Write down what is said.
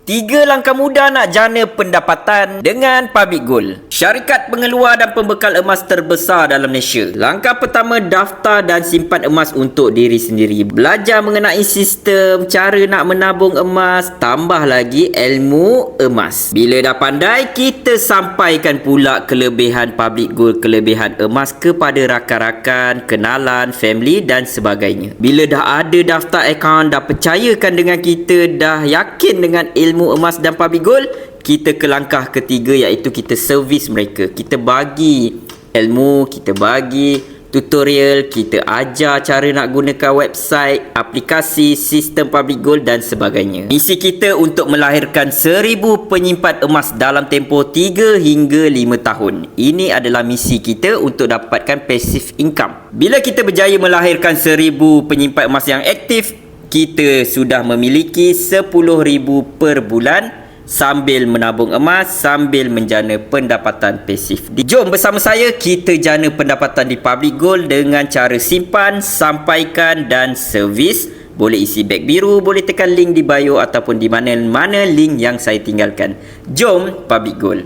3 langkah mudah nak jana pendapatan dengan Public Gold. Syarikat pengeluar dan pembekal emas terbesar dalam Malaysia. Langkah pertama, daftar dan simpan emas untuk diri sendiri. Belajar mengenai sistem, cara nak menabung emas, tambah lagi ilmu emas. Bila dah pandai, kita sampaikan pula kelebihan Public Gold, kelebihan emas kepada rakan-rakan, kenalan, family dan sebagainya. Bila dah ada daftar akaun, dah percayakan dengan kita, dah yakin dengan ilmu emas dan Public Gold, kita ke langkah ketiga, iaitu kita servis mereka. Kita bagi ilmu, kita bagi tutorial, kita ajar cara nak gunakan website, aplikasi, sistem Public Gold dan sebagainya. Misi kita untuk melahirkan 1000 penyimpan emas dalam tempoh 3 hingga 5 tahun. Ini adalah misi kita untuk dapatkan passive income. Bila kita berjaya melahirkan 1000 penyimpan emas yang aktif, kita sudah memiliki 10,000 per bulan sambil menabung emas, sambil menjana pendapatan pasif. Jom bersama saya kita jana pendapatan di Public Gold dengan cara simpan, sampaikan dan servis. Boleh isi beg biru, boleh tekan link di bio ataupun di mana-mana link yang saya tinggalkan. Jom Public Gold.